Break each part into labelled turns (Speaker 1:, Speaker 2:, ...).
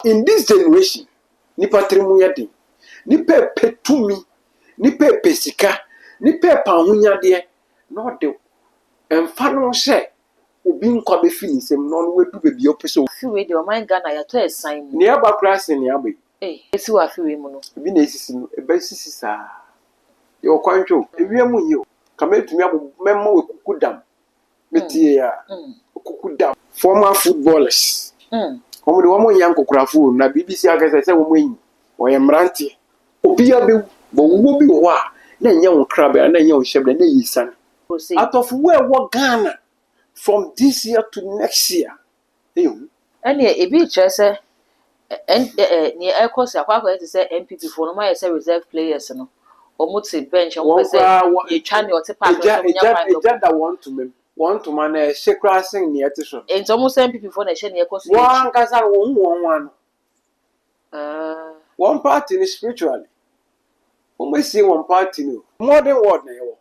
Speaker 1: In this generation, nipa trimu yadi, nipa petumi, nipa pesika, nipa pahunyade, no de. Enfano she obi nkwa be feel nsem no we du bebi opeso.
Speaker 2: Afiwe de o man Ghana ya to esan mu.
Speaker 1: Ne aba class ne aba.
Speaker 2: Esi wa afiwe mu no.
Speaker 1: Bi na esisi no, e ba sisi sa. Ye okwancho, ewiam yi o. Kama etumi abo memma we kukudam. Metie ya. Kukudam. Former footballers. Omo de womo yan kokurafo na BBC agasa se womo yin. Oye mrantie. Obi ya be bo wo bi wo a na nya wo krabe na nya wo shebre na yisan. Out of where what Ghana from this year to next year.
Speaker 2: And e bi try say near air course akwa to say MPP for no my say reserve players no. Omo te bench on say e twa ne o te park so
Speaker 1: that want to man shake crossing near to so.
Speaker 2: Ent omo say MPP for na she near course.
Speaker 1: One kasa one. One party is spiritually. Omo say one party no. More than what na yo.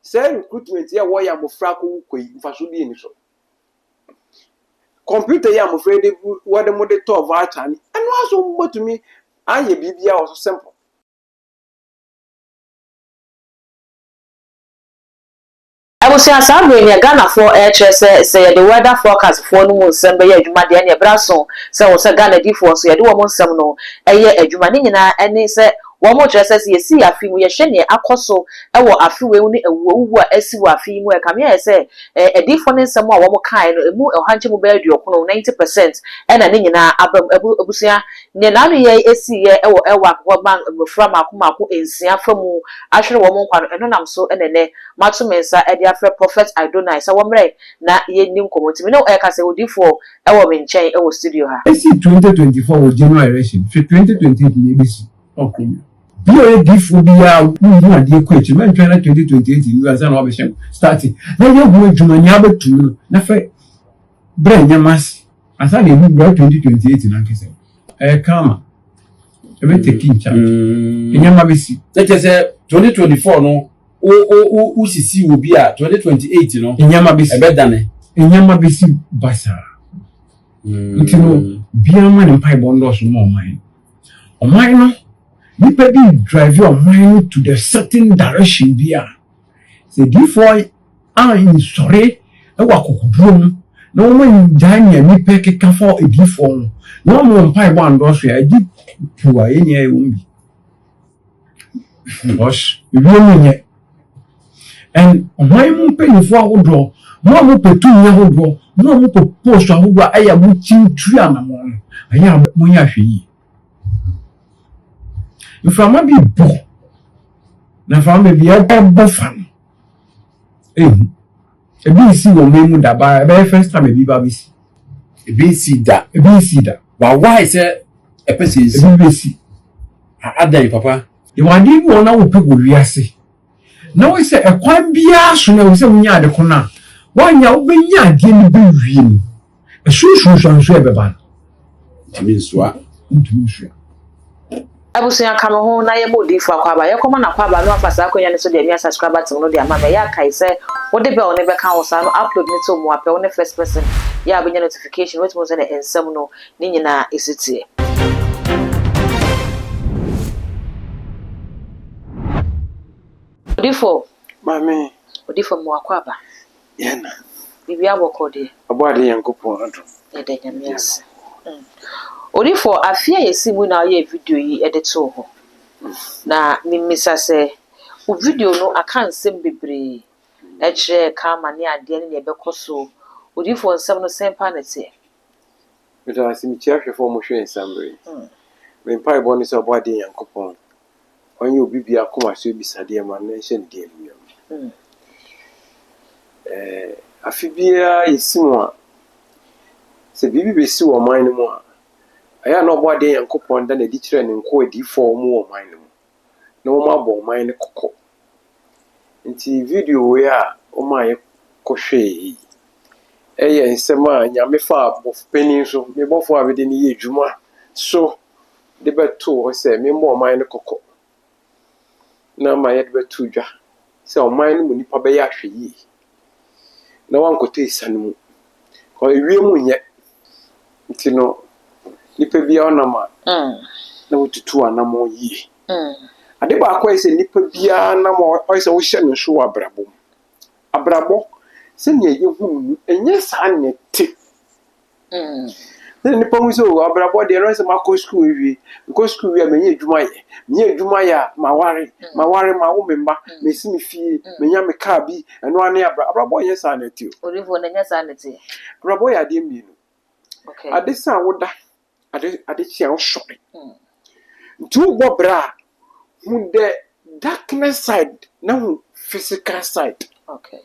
Speaker 1: Say recruitment here why am afraid ko mfaso bi eni so computer here am afraid what dem dey talk about and also mbo to me aye bibia also simple
Speaker 2: I will say asabe ni Ghana for say the weather forecast for no nsem be adwuma de na braso say wo say Ghana di for so ye de wo nsem no eye adwuma ni nyina ene say wo mo trese say yesi afi mu ye hwe ne akoso e wo afi we ni ewuwu a asi wo afi mu e kam ye say edi for ne nsem a wo mo kai no emu ohanche mu be aduokono 90% e na ni nyina abusia ne na no ye esi ye e wo akwa ban fra makomako ensia famu ahwere wo mo nkwa no eno nam so enene matumensa e dia Prophet Adonai sa womre na ye nim komotimi no e ka se odifo e wo me nchen e wo studio ha.
Speaker 3: Esi 2024 wo general election 2028 ni ebisi okay. Bio e difo bia wu ade ko echi men 2028 ni asa na obeshem starting na ye hu adwuma ni abetu no na fe bre nyamas asa na ebi bra 2028 na nkese kama ebe take in charge nyama besi
Speaker 4: let us say 2024 no o sisi wo bi a 2028 no
Speaker 3: nyama besi
Speaker 4: ebe dane
Speaker 3: nyama besi basa ntino biama ne mpai bondo so mo oman no nipa bi drive your mind to the certain direction bia say before in sorry e wa kokuduro no mo njanya nipa keka for edifo no mo mpai bondo so ya di tuwa enya e wumbi boss bibi nye and oman mo penifo ahodro mo petu nya ahodro mo post ahodro aya mo chintu anamo aya mo nya hwe Ifama bi bo na fama bi ebo fan ebi si wo memu da ba be first time ebi ba bisi
Speaker 4: ebi si da wa why say epesi
Speaker 3: ebi bisi
Speaker 4: adai papa
Speaker 3: e wadi wo na wo pego wiase na wo se ekwan bia so na wo se munya ade kona wanya wo benya ade ni be wiem e shushu e be ban
Speaker 4: timi nsoa
Speaker 2: Abusia kama ho na ye modifo akwaba ye koma na kwaba no afasa akonya ne so de mi subscriber tim no de ama me ya kai say wo de be o ne be kan wo sa no upload ni to mo apɛ wo ne first person ya abenya notification what mo say na ensem no ni nyina esitie odifo mo akwaba
Speaker 1: yana
Speaker 2: bibi abokode
Speaker 1: abode yankopon ado
Speaker 2: e de nyamias Orifo afia yesi mu na ye video yi edeto ho na mimisa se o video no aka nsem bebre e kire ka mane ade ne ebekoso orifo nsem no sempa nete
Speaker 1: beta asim chiafefo mo hwe ensambre me pai boni so body yankopon onye obi bia koma so bisade ma na hye ndie mu afibia yesi mu a se bibi besi wo man mu a aya no body yankopon da na di kire ne nko adi fo mu wo man mu na wo ma bo man ne kokko nti video we a o ma ye kohwe eye nsema nyame fa bof penin so me bofo abede ni ye adwuma so de beto o se me mo man ne kokko na ma ye de beto dwa se o man mu nipa be ya hwe yi na wan kote isanu mu ko ewie mu nye nti no nipa bia onama na wotutu anamo yie ade ba akwa ise nipa bia na mo oyise wo hye no so abrabo abrabo se ne yehu enye sa nete nipa mu so abrabo de no se makọ school wi because school wi amenye adwuma ye maware ma wo memba mesi me fie menya me car bi eno ane abrabo ye sa nete
Speaker 2: Orifo na nya sa nete
Speaker 1: abrabo ya de mienu
Speaker 2: okay
Speaker 1: ade sa woda ade chia wo shore ntu bo bra who the darkness side na who physical side
Speaker 2: okay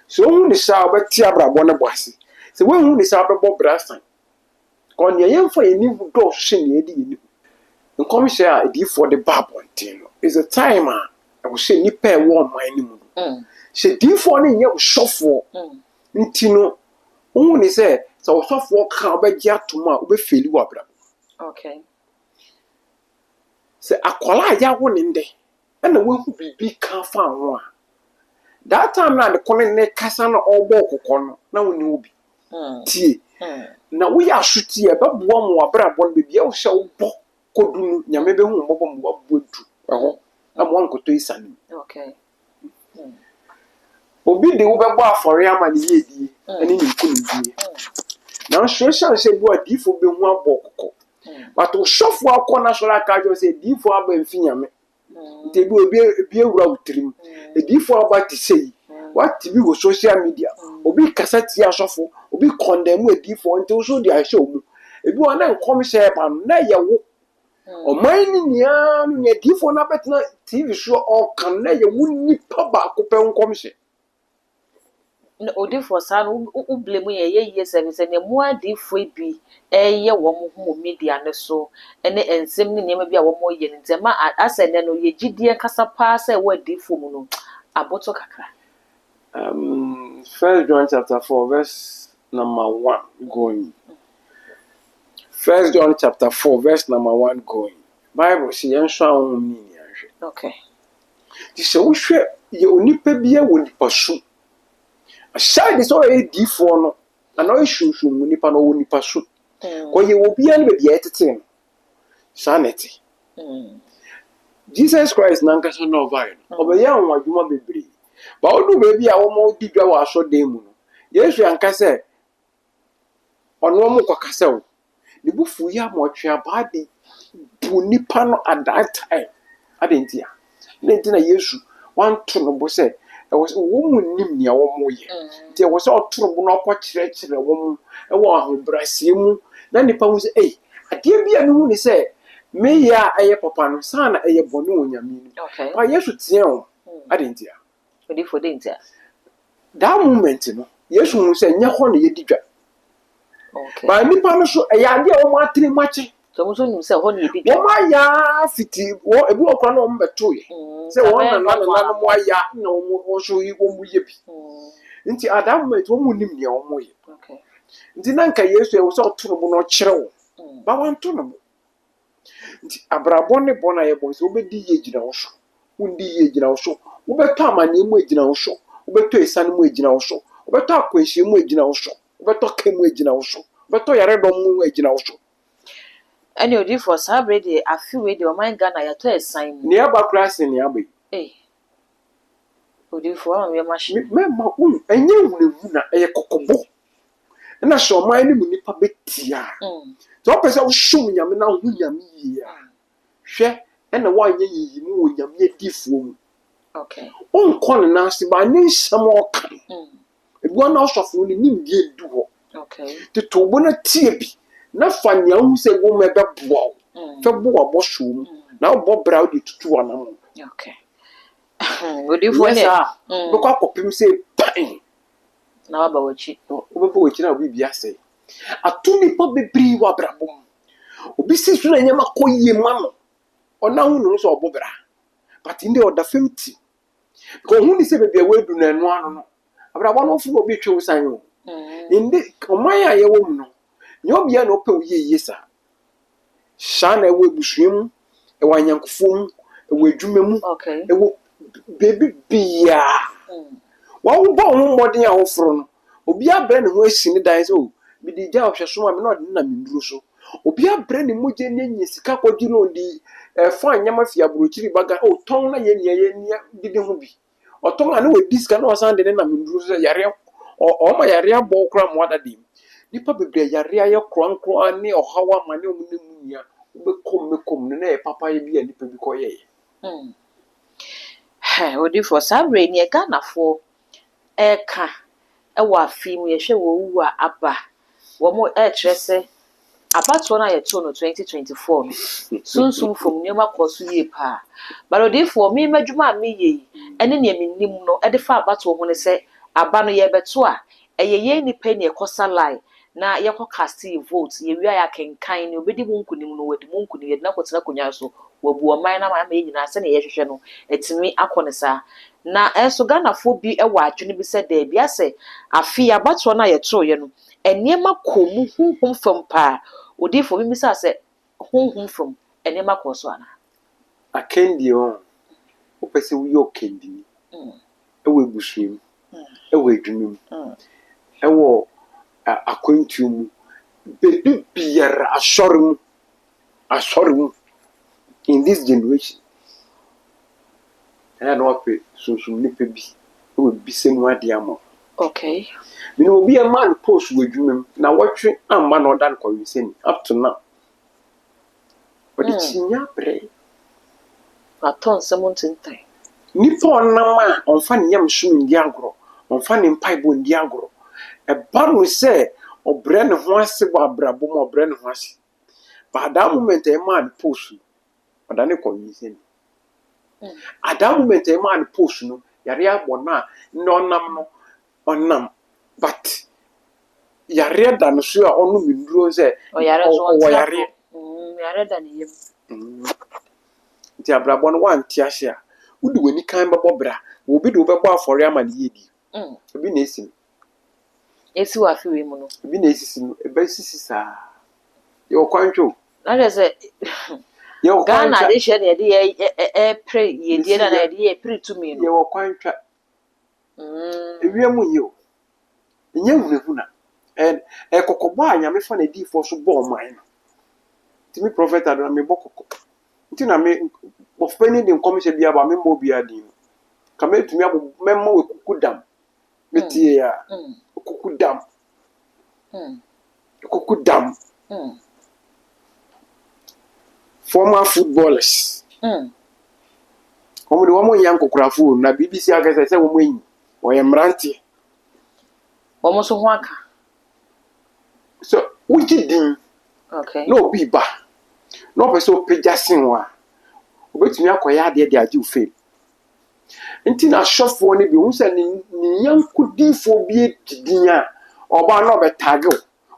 Speaker 1: so who ni sa obeti abrabo ne boase so when who ni sa abrabo bra san kon ye yemfa ye ni do hwe ne edi ni nkom hye a edi for the bible ntin is a time a wo hye ni pa wo man ni mu hye di for ne ye wo shofo ntino who ni say so shofo ka obegi atoma obefeli wo abrabo
Speaker 2: okay
Speaker 1: se akwala ya wo ninde na wo hu bibi ka fa ho a that time na de kono ne kasa na ogbo kokko no na woni obi tie na wo ya hweti e beboa mo abrabọ no bibia wo hye wo bọ kodunu nyame be hu mbobọ mo abodu eho na mo nkoto isani
Speaker 2: okay
Speaker 1: obi de wo bebo afore ama ne yedi ani ni nkunu na social se bo adifo be hu abọ kokko but o shofo akọ national card say difo aba mfinyame nte bi obi ewura utrim difo aba ti sei what bi go social media obi kasati ashofo obi condemn difo nte so dia hye omu ebi wana nkom share ba na ye wo o man ni nia ne difo na betna tv show o kan na ye wo nipa ba ko pe nkom share
Speaker 2: Odifo sa no ublemu ye service ne mu adifo bi eye wo mo hu media ne so ene ensem ne nema bi a wo mo ye ntema asene no ye gidie kasa pa sa wo adifo mu no aboto kakra
Speaker 1: 1 John chapter 4 verse number 1 going 1 John chapter 4 verse number 1 going Bible say yen so awon ni ni ahwe
Speaker 2: okay
Speaker 1: di se wo hwe ye onipa bia wo nipa so aside so e difo no ana o hwunhwun mu nipa no wo nipa so ko ye wo bia ne bia etete no sanity Jesus Christ nanka so no vai obeya won adwuma bebre ba odu bebi a wo mo di dwa wa so dem no Yesu anka se ono mo kwakase wo ne bufu ya mo twa ba de bu nipa no at that time adentia na Yesu wan to no bo se wo mu nim nia wo mo ye tie wo se otoro bo no akọ kire wo mu e wo ahobrasie mu na nipa hu se ade bia no hu ni se me ya eye papa no sana eye bonu onyame ni ba Yesu tie wo adentia
Speaker 2: Odifo dentia
Speaker 1: that moment no Yesu hu se nya ho na ye didwa
Speaker 2: okay
Speaker 1: ba nipa no so eye ade wo ma atene mache
Speaker 2: so mo so nim se ho na ye didwa
Speaker 1: wo ma ya fiti wo ebi okra na wo mbeto ye se wo na mo ya na wo so yi wo mu ye bi nti at that moment wo mu nim ne wo mu ye
Speaker 2: okay
Speaker 1: nti nanka Yesu e wo so toro bo no kire wo ba wan to no nti abrabo ne bo na ye bo se wo be di ye gina wo so wo ndi ye gina wo so wo be to amane mu egina wo so wo be to esane mu egina wo so wo be to akwanhie mu egina wo so wo be to kemu egina wo so wo be to yare dom mu egina wo so
Speaker 2: any Odifo sa brede afiwe de o man Ghana ya to esan mu
Speaker 1: ne aba class ne aba
Speaker 2: Odifo am ye machi
Speaker 1: me ma enye wunu na eye kokobo na so man ni mu nipa betia so pese wo shum nyame na hu nyame yi a hwe na wa nye yi mu wo nyame difuo mu
Speaker 2: okay
Speaker 1: on kon na se ba ne nsam o kan ebi wana osofo ni nim die du ho
Speaker 2: okay
Speaker 1: te to bo na tie bi na fa nya hu se wo me be boa fe boa bo so mu na bo bra di tutu wana mu
Speaker 2: okay Odifo ne
Speaker 1: be kwa kopim se ban
Speaker 2: na wa ba wachi
Speaker 1: obebe wachi na obi bia se atumi po bebri wa brabom obi si so na nyama koyie ma no ona hu no so obobra but inde oda femti ko hu ni se bebia wedu na enu ano no abrabo no fu obi twe usan yo inde oman ya ye wo mu no nyo bia no pe uye yesa shana ewe busuem e wanyankofom e wadwumem
Speaker 2: okay
Speaker 1: e wo baby bia wa wo bo ho modin a wo foro no obi abre ne ho asini dan so bi di ja ohweso ma me no de na minduru so obi abrɛ ne mogye ne nyi sika kɔgye no di fa nyama fi aburokyiri baga o tɔn na yɛ nia didi ho bi ɔtɔn a ne wɔ disika na ɔsan de ne nam nduru sɛ yare ɔma yare abɔ kora mo ada dem nipa bebree yare ayɛ kronkron ne ɔhaw ama ne ɔmo ne mu nia wobɛkɔm no na yɛ papa yɛ bi a nipa bi kɔyɛ
Speaker 2: odifo saa bere ne Ghanafoɔ ɛka ɛwɔ afi mu yɛhwɛ wɔ wu a aba wɔn ɛkyerɛ sɛ abatoɔ no a yɛtoo no 2024 no sunsun fam nneɛma kɔ so yie paa balodifoɔ me madwuma a meyɛ yi ɛne nea menim no ɛde fa abatoɔ ho ne sɛ aba no yɛbɛto a ɛyɛ yɛn nipa ne ɛkɔsa line na yɛkɔ cast vote yɛwie a yɛakenkan ne obɛdi mu nkunim no wadi mu nkunim yɛde no akɔtena akonnwa so wabu ɔman na ama yɛ nyinaa sɛnea yɛhwehwɛ no ɛtumi akɔ ne saa na ɛnso Ghanafoɔ bi ɛwɔ adwene bi sɛ daabi asɛ afi abatoɔ no a yɛtooyɛ no nneɛma kɔ mu huhum fam paa odifo bi misa sɛ huhum fam nneɛma kɔ so ana
Speaker 1: akendi hɔ wopɛ sɛ woyɛ ɔkendini ɛwɔ ebusuam ɛwɔ adwuma mu ɛwɔ akwantuo mu bebi biara asɔre mu in this generation ɛna na wapɛ sunsun nipa bi ɛwɔ bisa mu ade ama
Speaker 2: okay
Speaker 1: mene obi a man post wɔ adwuma mu na wɔtwe amma na ɔda no kɔwesɛni up to now ɔde kyinya brɛ
Speaker 2: atɔn nsɛm ntentan
Speaker 1: nipa ɔnam a ɔmfa ne yam so ndi agorɔ ɔmfa ne mpaebɔ ndi agorɔ ɛba no sɛ ɔbrɛ ne ho ase wɔ abrabɔ mu ɔbrɛ ne ho ase but that moment a man post ɔda ne kɔwesɛni at that moment a man post no yare abɔ na ɔnam no ɔnam but yare da no so a ɔno minduro sɛ
Speaker 2: yare da ne yam
Speaker 1: nti abrabɔ no wante ahye a wode w'ani kan bɛbɔ bra obi de wobɛbɔ afɔre ama ne yɛdi obi na esi no
Speaker 2: esi wɔ afi wei mu no
Speaker 1: obi na esisi no ɛbɛsisi saa yɛwɔ kwantwo
Speaker 2: na kyerɛ sɛ
Speaker 1: yɛwɔ
Speaker 2: Ghana
Speaker 1: kwantwa
Speaker 2: de hyɛ ne yɛde ɛpere yɛdie na yɛde yɛpere tumi no
Speaker 1: yɛwɔ kwantwa ewia mu yɛ o nyɛ hunahuna ɛkɔkɔbɔ a nyame fa na diifoɔ so bɔ ɔman no nti me prophet adona mebɔ kɔkɔ nti na me bɔfpa ni de nkɔmhyɛ bi aba memmɔ obiara din no ka mɛtumi abɔ mɛma wɔ kuku dam metie a kuku dam former footballers wɔn de wɔn yɛ nkokorafo na BBC akɛsɛ sɛ wɔn enyi wɔyɛ mmeranteɛ
Speaker 2: wɔn nso ho aka
Speaker 1: so wogye din
Speaker 2: okay
Speaker 1: na obi ba na ɔpɛ sɛ ɔpagya sen wa obetumi akɔyɛ adeɛ de agye ofe nti na asɔfoɔ no bi ohun sɛ ne yanko diifoɔ bi edin a ɔbaa na ɔbɛtaage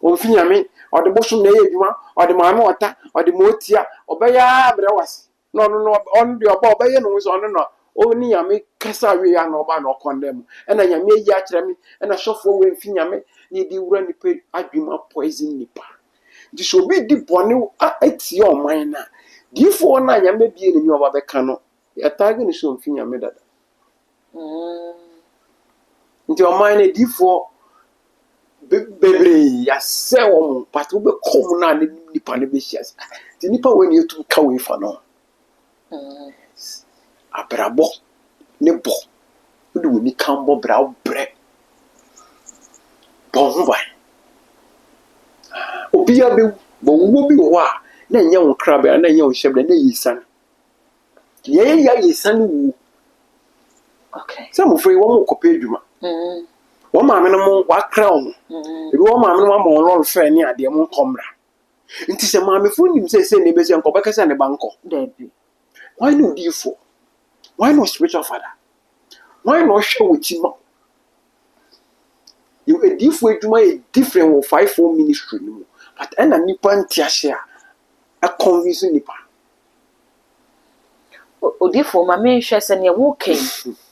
Speaker 1: o ɔmfi nyame ɔde bosom na ɛyɛ adwuma ɔde maame ɔta ɔde mootia ɔbɛyɛ abrɛ wase na ɔno deɛ ɔba ɔbɛyɛ no ho sɛ ɔno na ɔne nyame kasa awie a na ɔba na ɔkɔndɛ mu ɛna nyame ayi akyerɛ me ɛna asɔfoɔ wɔ mfi nyame na yɛde wura nipa adwuma poison nipa nti sɛ obi di bɔne atie ɔman no a diifoɔ no a nyame bie n'ani ɔba bɛka no yɛtaage ne sɛ ɔmfi nyame dada nti ɔman no diifoɔ bebree yasɛ wɔn but wobɛkɔm no a ne nipa no bɛhyia sɛ nti nipa wɔ ne yɛtum ka wei fa no abrabɔ ne bɔ wode w'ani kan bɔ bra wobrɛ bɔ ho ban obiara bɛwu bɔwuo bi wɔ hɔ a na ɛnyɛ wo krabea na ɛnyɛ wo hyɛbrɛ na ɛyɛ sane yɛyɛ sane wuo sɛ mmɔfra yi wɔn kɔpɛ adwuma wɔn maame no mo wakra wɔn ebi wɔn maame no ama wɔn lɔre fɛ ne adeɛ mo nkɔmra nti sɛ maamefo nim sɛ ne bɛsɛ nkɔ bɛkasa ne ba nkɔ
Speaker 2: dabi
Speaker 1: why no diifo why no spiritual father why no hwɛ wɔ ti ma you diifo adwuma yɛ different wɔ 5-4 ministry no mu but ɛna nipa nte ahye a convince nipa
Speaker 2: odifo ma me hwɛ sɛ ne wo ken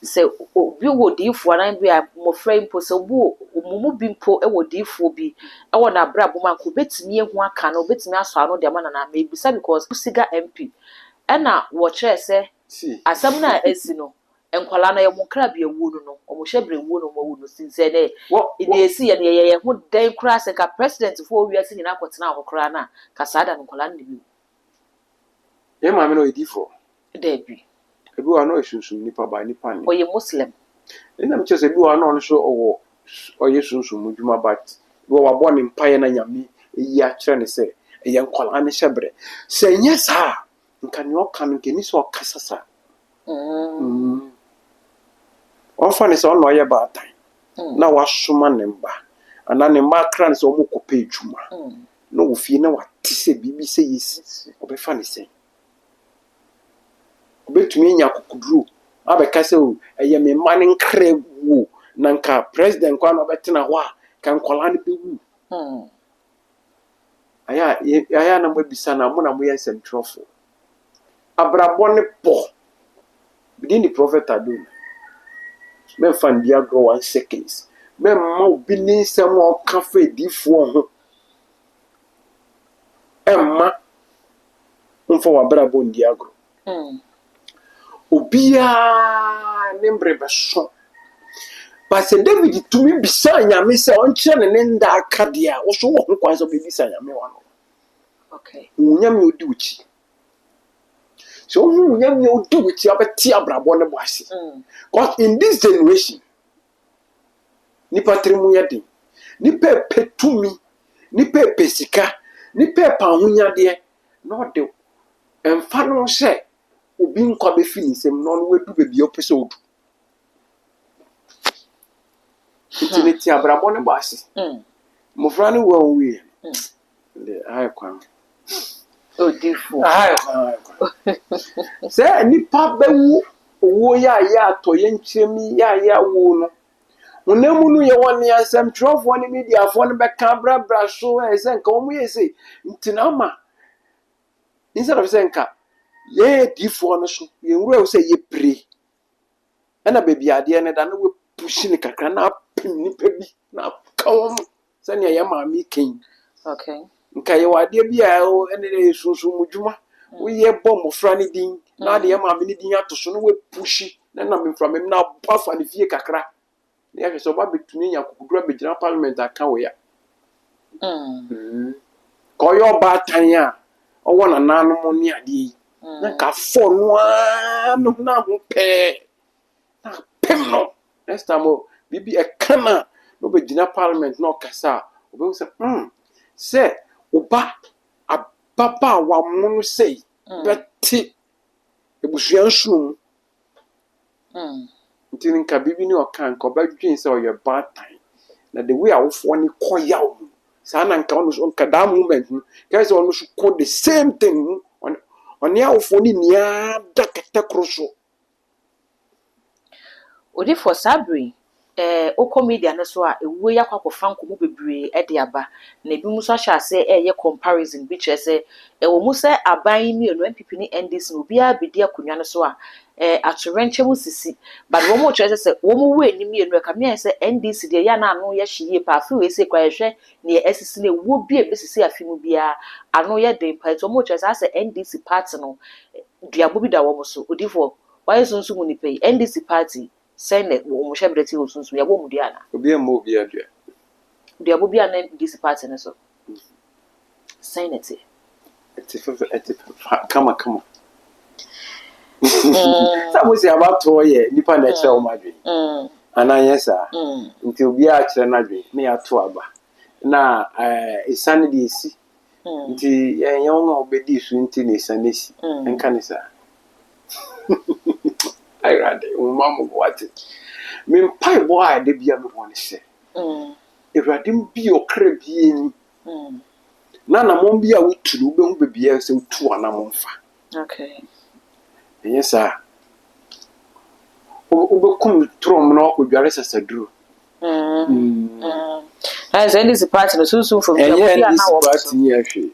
Speaker 2: sɛ obi wɔ diifo anan bi a mmɔfra mpo sɛ obu omumu bi mpo wɔ diifo bi ɛwɔ na brabo man ko betimi ehu aka na obetimi aso ano de ma na ebisa because siga MP ɛna wo kyerɛ sɛ asɛm na esi no enkwala na ye mo kra bia wu no omo hyebre wu no mo wu no sinse ne
Speaker 1: Wo
Speaker 2: ide esi ye ye ho dan kra se ka president fo wi ase nyina akotena akokra na ka sada no kwala ne bi
Speaker 1: ye ma me no edifo.
Speaker 2: da bi
Speaker 1: Ebi wa no esunsun nipa ba nipa ni.
Speaker 2: oye muslim
Speaker 1: Ina me chese bi wa no so owo oye sunsun mu dwuma but wo wa bo ne mpaye na nyame eyi a kire ne se eye nkwala ne hyebre. Se nye sa nka ne oka no nkeni so okasa sa. Ofa ne se ono ye ba atan. Na wasoma ne mba. Ana ne mba kra ne se omo kopa edwuma. No wo fie na wate se bibi se yesi. Obefa ne se. Obetumi nya kokuduru. Abeka se o eye me ma ne nkre wo na nka president kwa no betena ho a kan kwala ne bewu. Aya na mabisa na mo na mo yensem trofo. Abrabo ne po. Bidin the prophet Adon. Men fan dia go 1 seconds. Men ma obi ni nsem o cafe difo ho. Emma unfo wa brabo ndi agro. Obia nembre beso. Parce David tumi bisa nyame se on kire ne nda akadia wo so wo kwan so be bisa nyame wa no.
Speaker 2: okay
Speaker 1: Unyame odi uchi. So unyame odi uchi abeti abrabo ne bo ase. Because in this generation nipa trimu yade nipa petumi nipa pesika nipa pahunyade no de emfa no hye obi nkwa be feel nsem no no wedu be bi opese odu. Intimate abrabo ne bo ase. Mofra ne wo wi. Le ay kwan.
Speaker 2: odifo
Speaker 1: Ay kwan. Se nipa bewu owo ya atoye nkyemi ya wo no. Unemu no ye won yansem trofo ne media fo ne beka brabra so se nka omo yese ntina ma. Instead of saying nka ye difo no so ye nwura se ye pray. Ana baby ade ne da na we push ne kakra na pim nipa bi na kawom se ne ye ma mi ken.
Speaker 2: okay
Speaker 1: Nka ye wade bi a ene susu mudwuma wo ye bom fra ne din na de ye ma me ne din atoso no we push na na me fra me na bafa ne fie kakra na ye so ba betumi nya kokudura begina parliament aka wo ya ko yo ba tan a owo na nanom ne ade yi na ka fo no no na ho pe na pem no next time bibi e kana no begina parliament no kasa obe say se oba ababa wa mu sei beti ebusuan sum ntini nka bibi ni okan ko badwin se oye bad time na the way awofo ni koyaw sa na nka ono so nka that moment guys ono so call the same thing on ya awofo ni nia dakata kroso
Speaker 2: odifo sabri oko media ne so a ewu yakwakofa nkomo bebre e de aba na bi muso hya se ye comparison bi kire se ewo mu se aban mi eno MPP ni NDC no bia bedi akonwa ne so a atorenche mu sisi but wo mu kire se wo mu we ni mi eno ka mi se NDC de ya na anu ye hye pa afi we se kwa hwe ne esisi ne wo bia be sisi afi mu bia anu ye de pa to mu kire se NDC party no duabo bi da wo mu so odifo why sunsun mu ni pay NDC party Senate wo mo shebreti wo sunsun ya wo mu dia na
Speaker 1: obi am obi adua
Speaker 2: dia bo bia na this party ne so Senate
Speaker 1: eti kama Sabu si abato ye nipa na kire o madwe ana yesa nti obi a kire na dwe me ato aba na isane de esi nti ye won obedi su nti na isane esi enka ne sa I rather mama what me pai boy de bia me won se eradim bi okra bi ni na mo bi a wuturu be hu bebia se wutu ana mo mfa
Speaker 2: okay
Speaker 1: yes ube kum trom na okudware sasaduro
Speaker 2: as NDC party no sunsun from
Speaker 1: the
Speaker 2: bia
Speaker 1: na
Speaker 2: wo
Speaker 1: party ni ahwe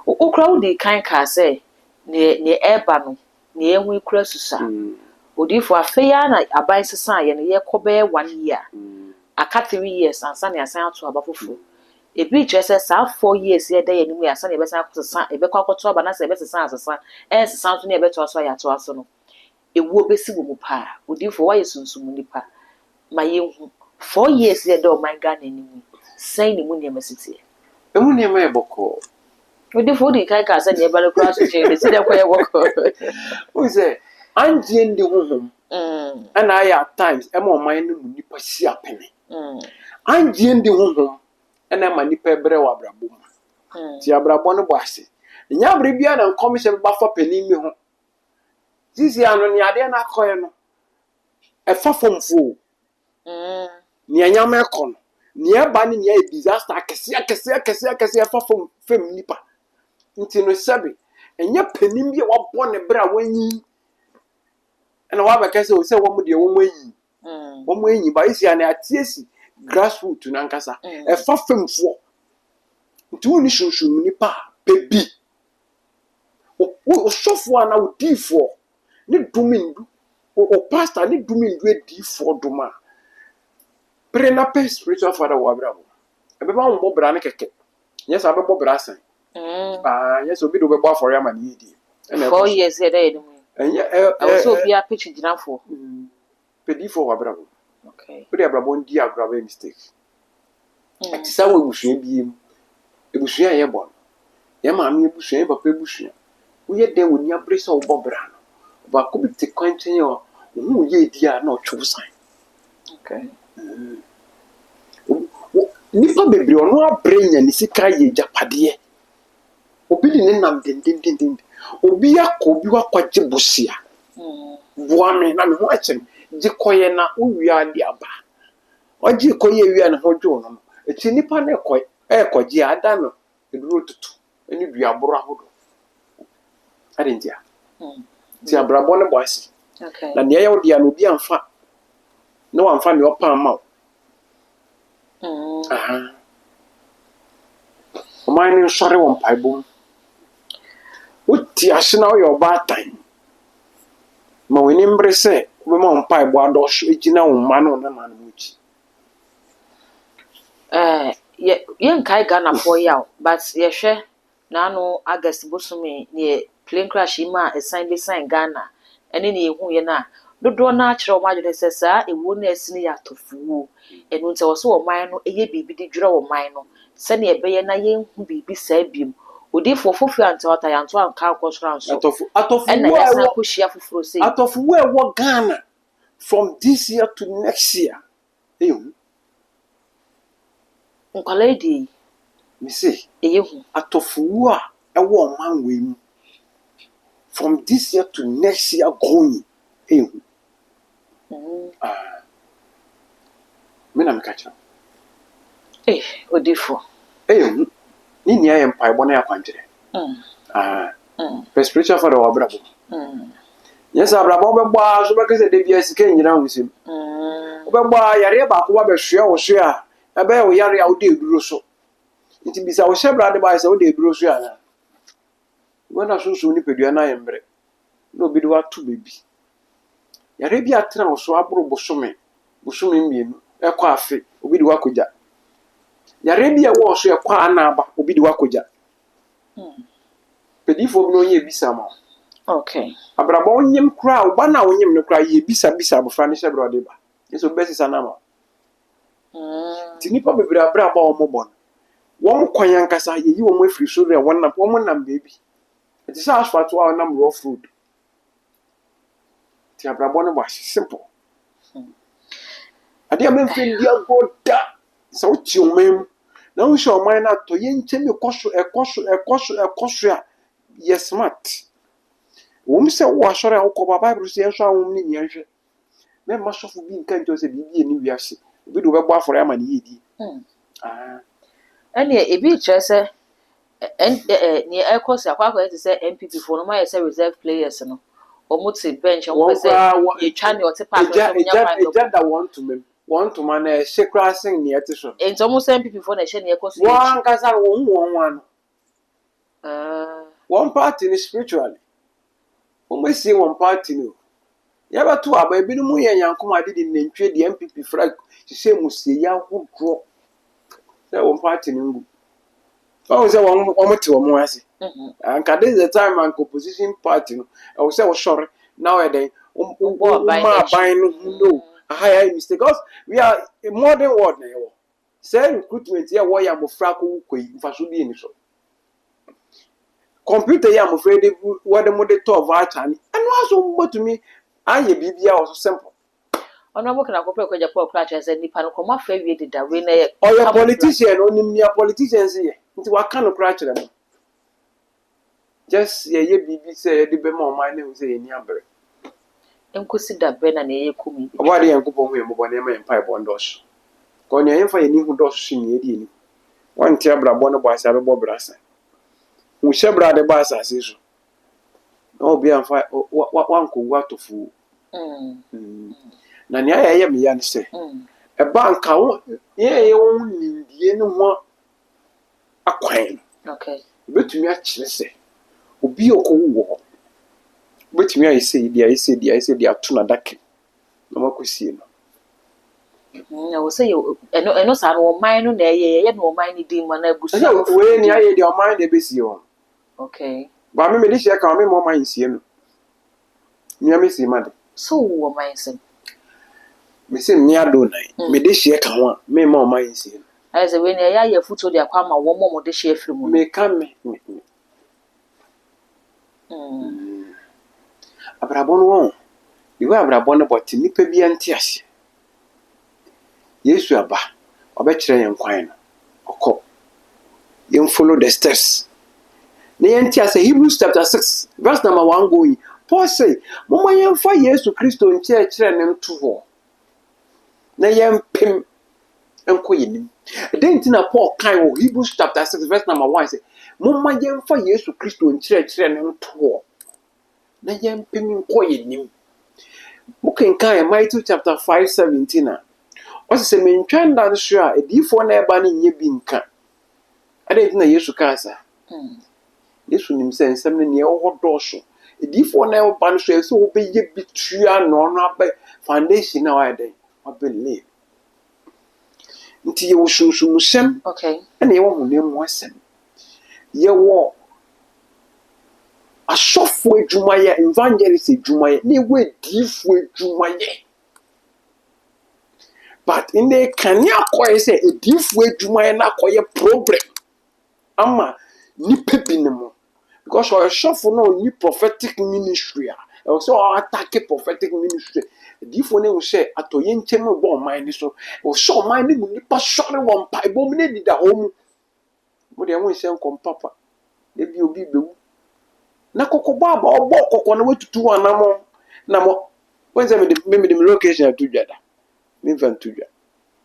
Speaker 2: o crowd dey kan ka say ne eba no ne ehu ikura susa odifo afeya na aban sesa ye ne ye kobe 1 year aka 3 years ansa ne asan ato abafofo ebi kire say 4 years ye dey ye nimu asan e be san sesa e be kwakoto aba na say e be sesa asesa sesa so ne e be to aso ya to aso no ewu besi wo mu pa odifo wa yesunsum nipa ma yehu 4 years ye do my Ghana ni mu sai ni mu ne masiti
Speaker 1: emu ne ma eboko
Speaker 2: odifo di kai ka sa ne ba le kura so che si de koye woko
Speaker 1: o se anje ndi honhom and I at times ema oman no mu nipa si apene anje ndi honhom and ema nipa ebre wa brabo mu ti abrabo no bo ase nya abre bia na commission ba fa pani mi ho sisi ano ni ade na koye no e fa fomfo ni anyama ekon ni eba ni e disaster akese fa fam nipa nti no sabe enya panim bi wabɔ ne bra wanyi ena wa ba kase o se wo mu de wo mu anyi wo mu anyi ba isi ana atiesi grassroots na nkasa e fa famfo nti wo ni shunshun nipa bebi o sofo ana o difo ni dumindu o pastor ni dumindu e difo duma prena pe spiritual father wa bravo e be ba wo bo bra ne keke yes abe bo bra san yes obi do be bo for yama ni di
Speaker 2: 4 years e dey no also be a pitch ginafo
Speaker 1: pedifo wa bravo
Speaker 2: okay
Speaker 1: we dey bravo ndi agrave mistake ati sa wo busua biem ebusua ye bon ye ma me ebusua ye papa ebusua wo ye den woni abresa wo bo bra no ba ko bi te kwanten yo wo ye di a na otwo san
Speaker 2: okay
Speaker 1: nipa bebre ono abrenya ni sika ye japade obi di ne nam den obi akọ bi wakwaje bosia boame na me ho achen je koye na owia de aba oje koye wia na ho dwo no eti nipa na ekoje ada no eduro tutu eni dua boro ahodo ade ntia ti abrabo ne boasi
Speaker 2: okay
Speaker 1: na ne ya odi an obi amfa no amfa ne opa ma o mine sore won paibom uti asina o yo batan ma weni mbrese we ma on paibo adosh ejina wo ma no na man muchi
Speaker 2: yen kai Ghana for yaw but ye hwe na no August bosumi ne plane crash ma assign be sign Ghana ene ne ehu ye na dodo na akire o ma jode sesa ewu na asini ya tofuo enu nte wo so wo man no eye bibi di dwere wo man no se ne ebeye na yen hu bibi sa biem odifo fofu antota yanto anka akosran so
Speaker 1: atofu
Speaker 2: ena ya san ko hia foforo sei
Speaker 1: atofu we wo Ghana from this year to next year
Speaker 2: nkwala edi
Speaker 1: me say
Speaker 2: eyehu
Speaker 1: atofu a ewo man we mu from this year to next year going me na me kacha
Speaker 2: odifo
Speaker 1: ni nia ye mpa ebo na ya kwanjere spiritual father wa brabo yes abrabo be gba so be kese de bia sika nyina wusim be gba yare ba ko ba be hwe wo hwe a ebe wo yare a wo de eduro so nti bisa wo hye brade ba se wo de eduro so ya na wona so ni pedua na yembre no bi do atu bebi yare bi atra wo so abro bosome mienu ekọ afi obi di wakoja yare bi e wo so ekọ anaba obi di wakoja pedifo bi no ye bisa ma
Speaker 2: okay
Speaker 1: abraba onyem kra wo ba na onyem no kra ye bisa abofra ne hye brode ba yeso besi sana ma tinipa bebre abraba wo mobon won kwan ankasa ye yi wo mo afiri so re won nam bebi eti sa asfalt wa nam rough road ti abraba no ba simple ade am mfin dia goda so ti omem na wo show man na to ye nche me ekoso a ye smart wo mi se wo asore a ko baba bible se enso awom ni nyanhwe me ma sofo bi nkan to se bibi ni wiase obi do be bo afore ama ni yedi
Speaker 2: ene ebi chese ni ekoso akwa ti se MPP for no ma se reserve players no omuti bench on se ye twa ne ote park so nya find
Speaker 1: that want to man shekra sing ni etiso
Speaker 2: ento mo se MPP for na hye ne ekoso
Speaker 1: wan kasa won one party ni spiritually o see one party no ya ba to aba ebi no mu ye yankom ade di nantwe di MPP flag se musie ya hodro se one party ni ngu o se won mote won ase and this is the time and opposition party no o se wo sure now e den my no higher mistake because we are a modern world now. Say recruitment here why am frako koi mfaso bi ni so. Computer here I'm afraid what the model to voucher and also to me aye bibia also simple.
Speaker 2: Ono mo kana kopre kwaja Paul Clutch say nipa no koma fa wie dida we na
Speaker 1: Or your politician onim nia politicians here. Nti wa kan no kra kire no. Just ye bibi say de be ma man na say ni abere.
Speaker 2: enkosi da be na ye kumi.
Speaker 1: Obade yankopon hu yemo bone ma empa ebo ndosh. Ko ne yemfa ye ni hu dosh shi ni edi ni. Wan ti abrabo no bo asa be bo brasa. Hu she brade ba asa so. Na obi amfa wan ko wa tofu. Na ne aye me ya ne se. E banka wo ye wo nimdie ne ho akwan.
Speaker 2: Okay.
Speaker 1: Betumi a kire se. Obi okowo. Betumi a ise di atuna dake. Na makosie no.
Speaker 2: Na wo say eno sa no man no na ye no man ni din ma na busu.
Speaker 1: We ni aye di o man de besi o.
Speaker 2: Okay.
Speaker 1: Ba me de share ka me mo man sie no. Mi am si ma de.
Speaker 2: So wo man sem.
Speaker 1: Me se mi ado nai. Me de share ka ho me mo man sie no.
Speaker 2: Ai say we ni ya futo de akwa ma wo mo de share firi mu.
Speaker 1: Me ka me. Abrabon won. Iwe abrabon no bot nipa bi ante ase. Yesu aba. Oba kire yen kwan no. Okọ. Yen follow the steps. Na yen tia say Hebrews chapter 6 verse number 1 going. Paul say, "Mama yen fa Yesu Kristo nche kire ne mto ho." Na yen pem enko yenim. Den tina Paul kan wo Hebrews chapter 6 verse number 1 say, "Mama yen fa Yesu Kristo nche kire ne mto ho." Na yen pem enko yenim. Muken kan Matthew chapter 5:17. What's say me ntwanda no so a edifo na eba ne nye bi nka. Ade tina Yesu ka sa. Yesu nim se nsem ne ne wo dosho. Edifo na eba no so e so obeye bitua no no aba foundation na wa den. Obele. Nti ye wo sunsun sem.
Speaker 2: Okay.
Speaker 1: Na ye wo honem wo sem. Ye wo asofo adwumaye evangelist adwumaye ne wo edifo adwumaye. But in the Kenya koye say edifo adwumaye na koye problem. Ama nipa binemo because our shofo no ni prophetic ministry also attack prophetic ministry edifo ne wo say atoye ntem bo man ni so wo so man ni nipa sore wo mpa bom ne dida hom mo de won say nkom papa e bi obi bewu na kokobo aba obo kokko na watutu anamo na mo when say me the location atudwada me vantudwa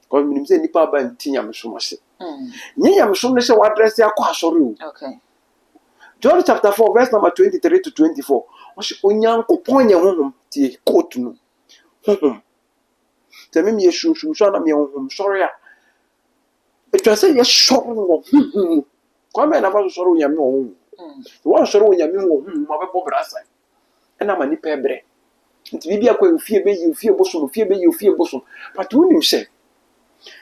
Speaker 1: ko minim say nipa ba ntinyam so mo se nyam so ne say wa address akọ asore o.
Speaker 2: Okay.
Speaker 1: John chapter 4 verse number 23 to 24. Onyankopon ye honhom tie quote no. Honhom. Tell me ye shunshun na me honhom sorry a. It was say ye sorry no. Kwa me na fa sorry onyame honhom. Wo sorry onyame honhom ma be bobrasa. E na ma ni pebre. Nti bibia kwa ofie be yi ofie bosom ofie be yi ofie bosom. But who nim say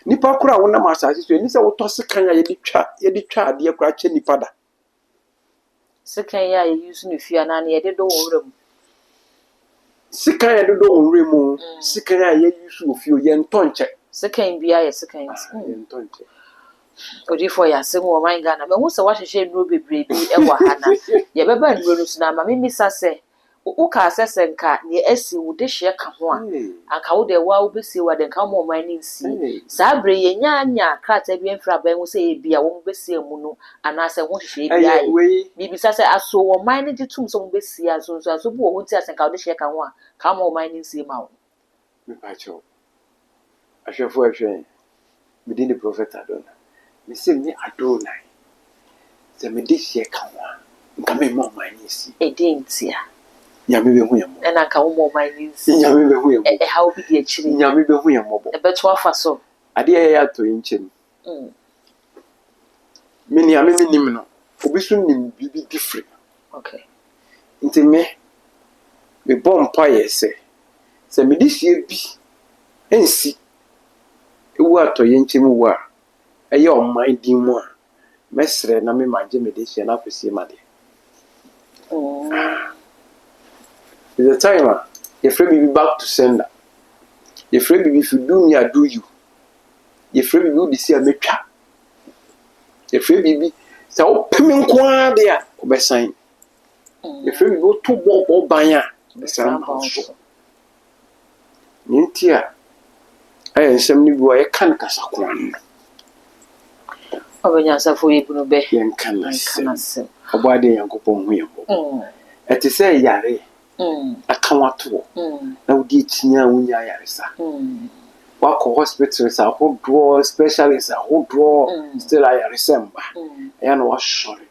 Speaker 1: nipa kura wona ma asase so ni say wo to sekan ya ye di twa ade kura che nipa da.
Speaker 2: Sekan ya use no fia na ye de do wonram.
Speaker 1: Sikan ya do onremu sikan ya use ofio ye ntonche.
Speaker 2: Sekan bia ye sekan.
Speaker 1: Ye ntonche.
Speaker 2: Odi for ya sem wo man Ghana. Me hu se wa hwehwe nro bebre bi e wa ha na. Ye beba nro no suna ma me misa se wo ka asese nka ne asi wo de hye ka ho a anka wo de wa wo besi wa de nka mo man ni nsi sa bre ye nya krata bi enfra ban wo se ye bia wo besi mu no ana se ho hye bia ye bibisa se aso wo man ni gitum so mo besi aso aso bu wo ti asenka wo de hye ka ho a ka mo man ni nsi ma wo
Speaker 1: Me pacho ahwefo ahwe me di the prophet Adonai me se me Adonai se me de hye ka ho a nka me mo man ni nsi
Speaker 2: edintia
Speaker 1: nyame be hu yemo
Speaker 2: na nka wo mo man ni nsi
Speaker 1: nyame be hu yemo
Speaker 2: how bi di akiri
Speaker 1: nyame be hu yemo bo
Speaker 2: e beto afa so
Speaker 1: ade ya to yinchem me ni ame me nim no obi so nim bibi different.
Speaker 2: Okay.
Speaker 1: Nti me bom pa yese se me di hie bi ensi ewu ato yinchem wu a eye o man din mu a mesre na me manje me de hie na kwesi ma de. The time Yɛfrɛ biribi back to sender. Yɛfrɛ biribi if you do me I do you. Yɛfrɛ biribi wode si a mɛtwa. Yɛfrɛ biribi sɛ wopɛ me nko ara de a wobɛsan. Yɛfrɛ biribi woto bɔ ban a bɛsan ma so. Ne nti a ayɛ nsɛm no bi wɔ yɛka no kasa ko ano.
Speaker 2: Obenyansafo yebunu be.
Speaker 1: Yɛnka no asɛm. Ɔbɔade Nyankopɔn ho yɛ mmɔbɔ. Ɛte sɛ yare. Aka wato. Na wodi ekyia a wonya ayaresa. Wakɔ hospitals ahodoɔ, specialists ahodoɔ, still ayaresa mba. Ɛyɛ na wasɔre.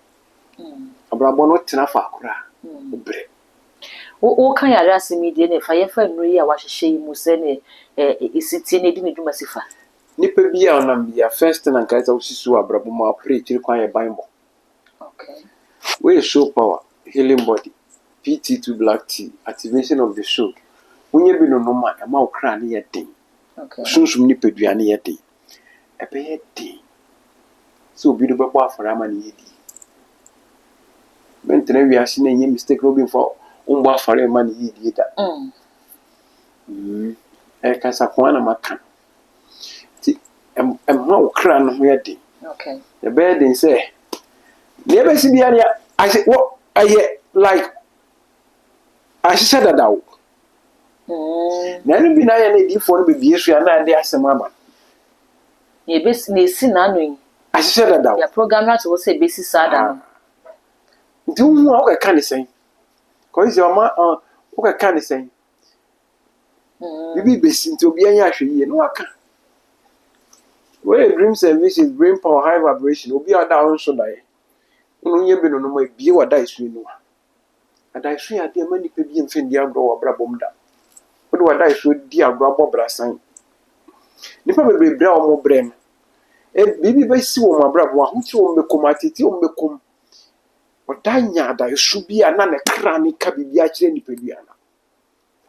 Speaker 1: Abrabɔ no tena fa akora. Obrɛ.
Speaker 2: Wo kan yare asemi de ne fa yefa nnuro yi a wahyehyɛ yi mu sɛ ne esitie ne di ne dwuma sifa.
Speaker 1: Nipa bi a ɔnam bia first na nkae sɛ wosisu abrabɔ mu apere kyiri kwan yɛ banbɔ.
Speaker 2: Okay.
Speaker 1: Where show power, healing body, PT2 black tea, activation of the soul. Wonye bi no noma ɛma wo kra ne yɛ den.
Speaker 2: Okay.
Speaker 1: Sunsum nipa dua ne yɛ den. Ɛbɛyɛ den. Sɛ obi no bɛbɔ afɔre ama ne yɛ di. Bɛntena wiase na ɛnyɛ mistake na obi mfa wombɔ afɔre ama ne yɛ di da. Ɛkasa ko ana maka. Ti ɛma wo kra no ho yɛ den.
Speaker 2: Okay.
Speaker 1: Ɛbɛyɛ den sɛ ne yɛbɛsi bia ne ayɛ like ahyehyɛ dada wo. Na ɛno bi na ayɛ na ediifoɔ no bebie so a na ɛde asɛm aba.
Speaker 2: Ne esi na no yi.
Speaker 1: Ahyehyɛ dada wo.
Speaker 2: Ya program na to wo sɛ besi saa da no.
Speaker 1: Nti wo a wokɛka ne sɛn. Kɔsi ɔma wokɛka ne sɛn. Bibi besi nti obi anya ahwɛ yie no waka. Where dreams and visions, brain power, high vibration, obi a da wo nso dae. Unu nye bi no no ma bie wada isu no a. Ada isu ya de ma nipa bi mfe ndi agro wa bra bom da. Wode wada isu di agro abo brasan. Nipa bebre a omo bre no. Bibi ba si wo ma bra bo a huti wo mekom atiti wo mekom. Oda nya ada isu bi a na ne kra ne ka bibi a kire nipa bi ana.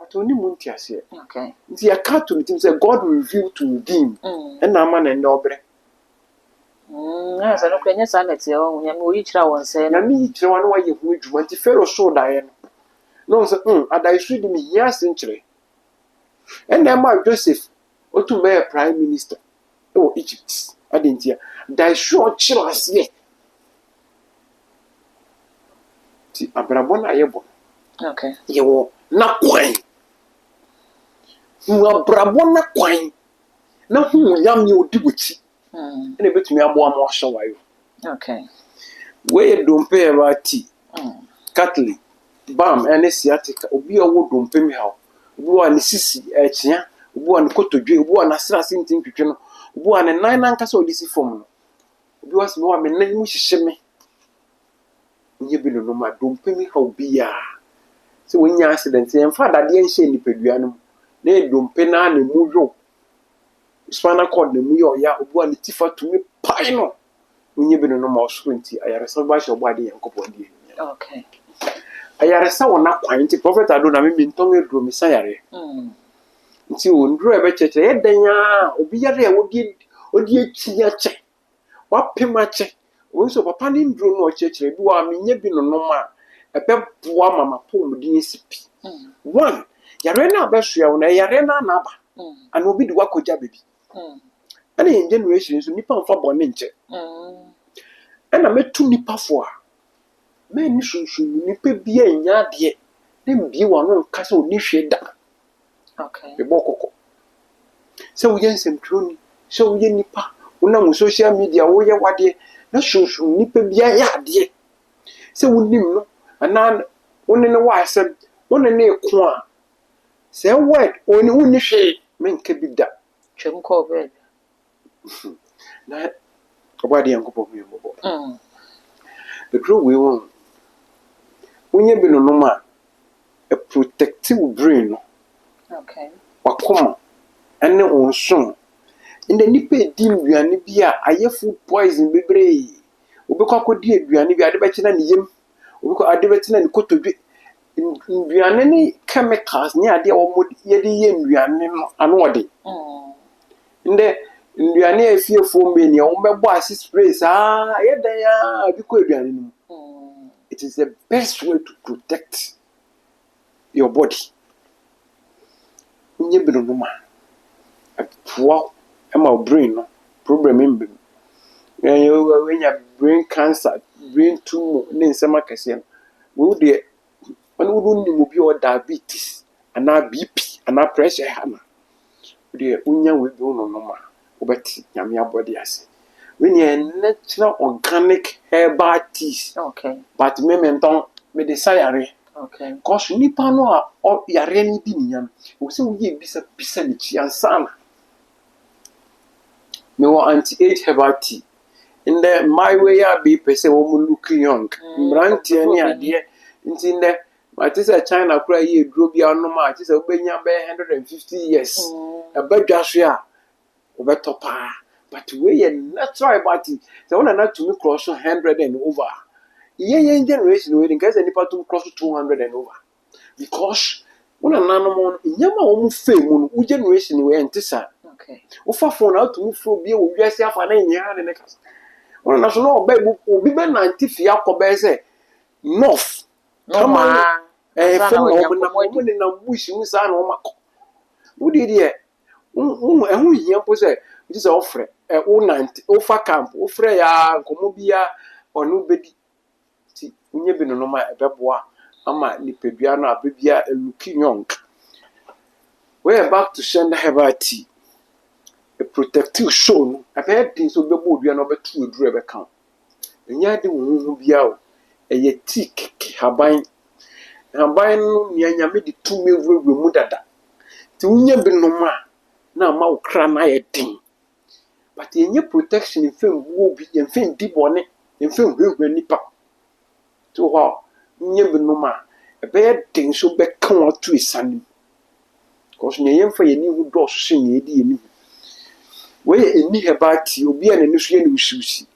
Speaker 1: Atoni mu nti ase.
Speaker 2: Okay.
Speaker 1: Nti ya ka to me say God will reveal to redeem. Na ama na nda obre.
Speaker 2: Na sa no kwenya sa na tie wo nya me oyi kira won se
Speaker 1: Na me kire wa na wa ye hu adwuma nti Pharaoh so dae no. No say ada isu di me hia senkire. Na ma Joseph otum be prime minister o Egypt. Adentia da isu o kire ase. Ti abrabọ na ye bo.
Speaker 2: Okay.
Speaker 1: Ye wo na kwan. Mu abrabọ na kwan. Na hu yam ye odi wuchi. Na betumi abo am ohye wayo.
Speaker 2: Okay.
Speaker 1: We dompe e ba ti. Catholic bam ene sciatica obi owo dompe mi hawo. Obi wa ne sisi ekia, obi wa ne kotodwe, obi wa na sra sintin twetwe no. Obi wa ne nan nan kasa odisi fom no. Obi wa se wa me nan mu hyehye me. Nye bi no ma dompe mi hawo bia. Se wonya accident en fa dade en hye nipadua no. Na dompe na ne mu yo. Spinal cord ne mu yo ya obi wa ne tifa tumi pai no. Nye bi no ma osoro nti ayaresa ba hye obo ade Yankopɔn die.
Speaker 2: Okay.
Speaker 1: Ayaresa wona kwan nti prophet Adona me nton eduro me sayare. Nti wo nduro ebe cheche ye dan a obi yare a odi ekia che. Wapema che. Wo so papa ne nduro no chechere bi wa menye bi no ma ebe boa mama pom din sipi. One, yare na abehua wo na yare na na aba. Ana obi di wakoja baby. Ana in generation so nipa mfa bone nche. Ana metu nipa fo a me ni sunsun nipa bia nya de na mbie wa no nka se oni hwe da.
Speaker 2: Okay.
Speaker 1: Be bokoko. Se wo yensem troni, se wo ye nipa, wona mu social media wo ye wade na sunsun nipa bia ya de. Se wo nim no ana woni ne wa asem, woni ne ko a. Se word oni woni hwe me nka bi da.
Speaker 2: Twem ko be.
Speaker 1: Na obade Yankopɔn mi bobo. The true we won. Wonye bi no ma a protective brain no.
Speaker 2: Okay.
Speaker 1: Wakoma ene onso inde nipa edi nduane bi a aye food poison bebre obekọ akodi aduane bi ade be kina ne yem obekọ ade be kina ne kotodwe nduane ne chemicals ne ade wo ye de ye nduane no ano ode inde nduane afiefo mbe ne wo mebọ asi spray saa ye dan ya bi ko aduane no. It is the best way to protect your body. unye bi no ma apoa ema brain no problem mbem when you brain cancer brain tumor ne nsema kese no wo de anu wo ni mo bi o diabetes ana bp ana pressure hana de unya we bi no ma obeti nyame abode ase when you natural organic herbal teas
Speaker 2: Okay.
Speaker 1: but me menton me de sayare
Speaker 2: Okay.
Speaker 1: cause nipa no a yare ni di niyan wo se wo ye bisa ni chi ansana me wo anti-age herbal tea in the my way ya be pese wo mu look young brantie ni ade nti ne ma ti say China kura ye duro bia no ma ti say obenya be 150 years abadwa so a obeto pa but we ye natural herbal tea say one na to me cross 100 and over ye generation we think say nipa to cross 200 and over because one na no mo nyama wo mu fe mu no u generation we entisa
Speaker 2: Okay.
Speaker 1: wo fa phone out to me fro bia wo wiase afa na nya ne kasa one na so no obi be 90 fia ko be say north
Speaker 2: Come on.
Speaker 1: from no ni na bush mu sa na o makọ wo di de ehu hia po say it is offer o 90 o fa camp o frɛ ya komo bia onu bedi ti unye bi no ma ebeboa ama nipadua no abebia eluki young we are back to send herbal tea a protective show no abɛ din so bebo odua no betu eduru ebe kan enya de wo bia o eye tea haban no nyanya me de tu me wurwe mu dada ti unye bi no ma na ma ukra na ye din but yenye protection in fam wo bi yen fam di bone yen fam hwehwe nipa to ho unye bi no ma ebe din so be kan o tu isani cause nye yen fa ye ni hu do so nye di ye ni we eni hebati obi a ne so ye ni usiusi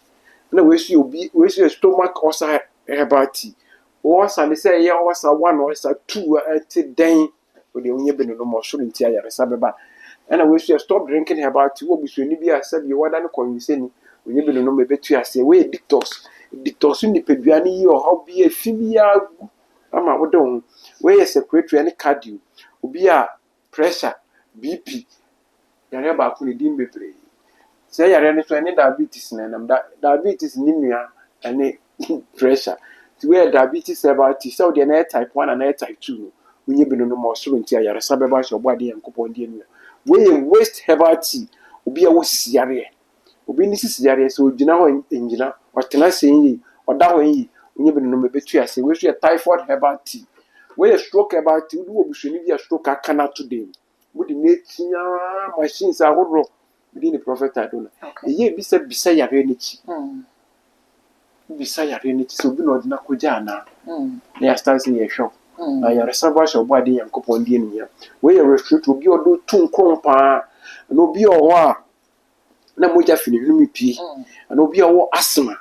Speaker 1: na we so obi we so stomach ulcer hebati o sa ne say ye o sa 1 or sa 2 at den o de unye bi no mo so nti ayare sa beba and we should stop drinking herbal tea. What we should be as said you want to call you saying when you know me better say we detox ni peduani or how be a femia ama we don we secretary any cardio obi a pressure bp yare ba ko ni dim bebre say yare ni so any diabetes na nam diabetes ni nua any pressure to we diabetes herbal tea so the na type 1 and type 2 when you be no more so ntia yare sa beba so body yankopon die nua we waste herbal tea obi a wo siare obi ni siare so ogina ho engina otena senyi oda ho yi onye bi no mebetu ase we so typhoid herbal tea we stroke herbal tea wo bushoni bi a stroke akana today we di netia machines ahoro bi ni prophet adona eye bi se bisa yare ni chi bisa yare ni chi so bi no odina koja na na ya start say ye show na yare saba so body yankopon die nua we restrict obi odo tun krompa na obi owo a na moja fini hunu pie na obi owo asthma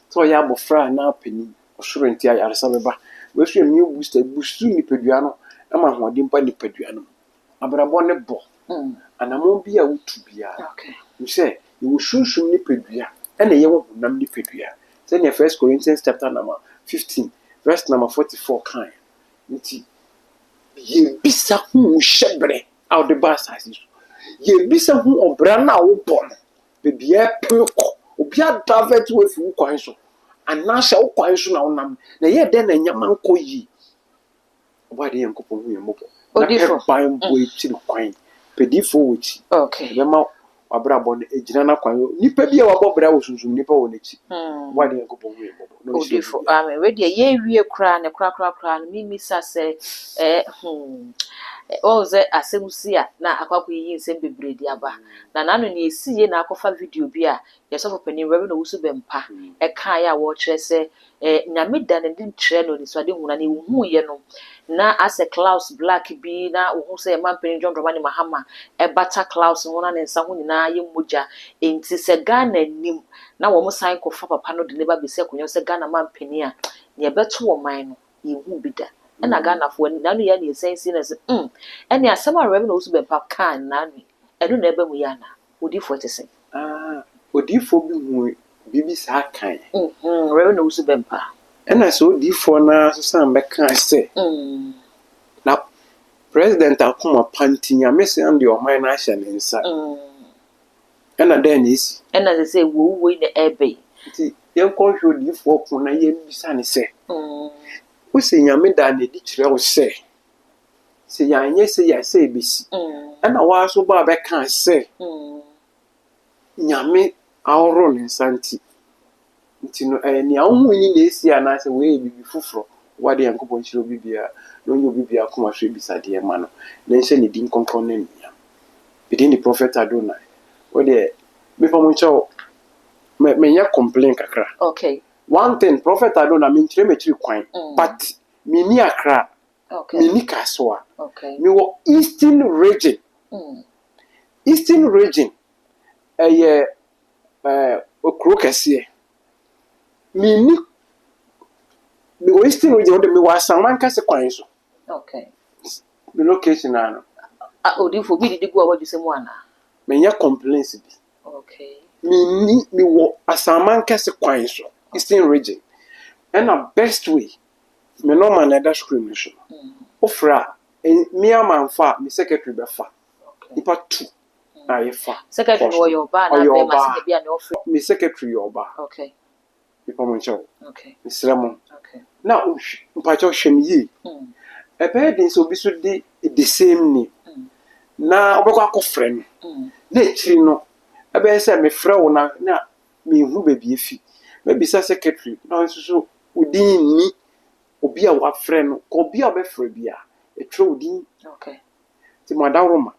Speaker 1: so ya bofra na pani osoro nti ayare saba ba we so mi booster ni pedua no ama hoɔden pa ni pedua no abrabɔ ne bɔ anamon bi a wutu bia you say you will shunshun ni pedua ɛna ye wo nam ni pedua say na 1 Corinthians chapter number 15 verse number 44 kan nti ye bisa hu hyebre out the bus as ye bisa hu obra na wo bɔ no bebia peko obi adavet we fu kwan so anasha wo kwan so na wonam na ye den na nyama nko yi obade yankopon hu yembo
Speaker 2: Odifo
Speaker 1: ban boy ti kwan pedifo wuti
Speaker 2: okay
Speaker 1: be ma wabrabɔ no ejina na kwan nipa bia wabɔ bra wo sunsun nipa wo n'echi obade yankopon hu yembo no
Speaker 2: Odifo amen we de ye wie kra ne kra no mimi sa se o ze asemusia na akwakọ yi nsem bebre di aba na nanu ne esiye na akọfa video bi a yesofo pani wewe no wusu bempa e kan ya wo kire se nyame da ne din kire no ni so ade huna ne hu ye no na ase Klaus Black bi na wo se man pani John Dramani Mahama e bata Klaus ho na ne nsa ho nyina ye moja enti se Ghana nim na wo mo san ko fa papa no de ne ba be se konyo se Ghana man pani a ne beto wo man no ye hu bi da na Ghana fo ni nanu ya ne sensi na se ene asem a rev na osu be pa kan nanu enu na ebe mu ya na odifo te se
Speaker 1: odifo bi hu bibi sa kan
Speaker 2: rev na osu be pa
Speaker 1: ena so odifo na so san be kan se na president akoma panti nyame se ande ɔman na ahyɛ ne nsa ɛna dan esi
Speaker 2: ɛna sɛ sɛ wo ne ebe
Speaker 1: nti yɛnkɔ hwɛ odiifoɔ ko na yɛbisa ne sɛ wo sɛ nyame da na di kyerɛ wo sɛ yɛanyɛ sɛ yɛasɛ ebesi ɛna waa so ba bɛka sɛ nyame aworo ne nsa nti no nea wohu ni na esi anaasɛ wɔyɛ bibi foforɔ wade yankopɔn kyerɛ obi bia na onye obi bia koma hwɛ bisadeɛ ma no na nhyɛ ne din kɔnkɔn na nia bidin the prophet Adonai wode mefa mo nkyɛw menya complain kakra
Speaker 2: okay
Speaker 1: one thing prophet Adonai menkyerɛ m'akyiri kwan but meni akra meni kasoa
Speaker 2: okay
Speaker 1: me wɔ eastern region ɛyɛ okuro kɛseɛ meni me wɔ eastern region wode me wɔ asaman kɛse kwan so
Speaker 2: okay
Speaker 1: me location ano
Speaker 2: odifo bi didi gu a wadu sɛ mu ana
Speaker 1: menya complaints bi
Speaker 2: okay
Speaker 1: me wɔ asaman kɛse kwan so eastern region ɛna best way me normal na da screen no so ofra me amanfa me secretary bɛfa nipa 2 na yɛfa
Speaker 2: secretary no your ba na be ma se bia na ofra
Speaker 1: me secretary your ba
Speaker 2: okay
Speaker 1: nipa mo nkyɛw
Speaker 2: okay
Speaker 1: mesrɛ mo
Speaker 2: okay
Speaker 1: na mpakyɛw hwɛ me yi ɛbɛyɛ den sɛ obi so de the same name na ɔbɛkɔ akɔfrɛ no na akyiri no ɛbɛyɛ sɛ mefrɛ wo na mehu baabi efi mabisa secretary na nso so wodin ni obi a wafrɛ no kɔ obi a ɔbɛfrɛ bi a ɛtwerɛ wodin
Speaker 2: okay
Speaker 1: ti mo adawroma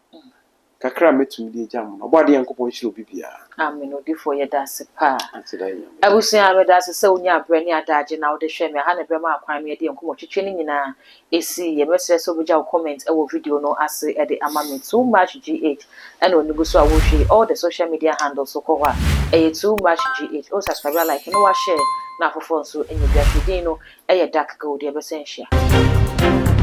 Speaker 1: kakra metumi de agya mo ɔbɔ ade yankopɔn hyira obi bia
Speaker 2: amen odifo yɛ da se pa
Speaker 1: antida yam
Speaker 2: abusua me da se sɛ onya abrɛ ne adagye na wode hwɛ me ha na brɛma akwan me de nkomo twetwe ne nyinaa esi ye mesrɛ sɛ obugya wo comment ɛwɔ video no ase ɛde ama me too much gh ɛna onigu so a wo hwɛ all the social media handles so kɔ hɔ a ɛyɛ too much gh o subscribe like no wa share na afofo nso enya bi afidin no ɛyɛ dark gold ye bɛsɛ nhia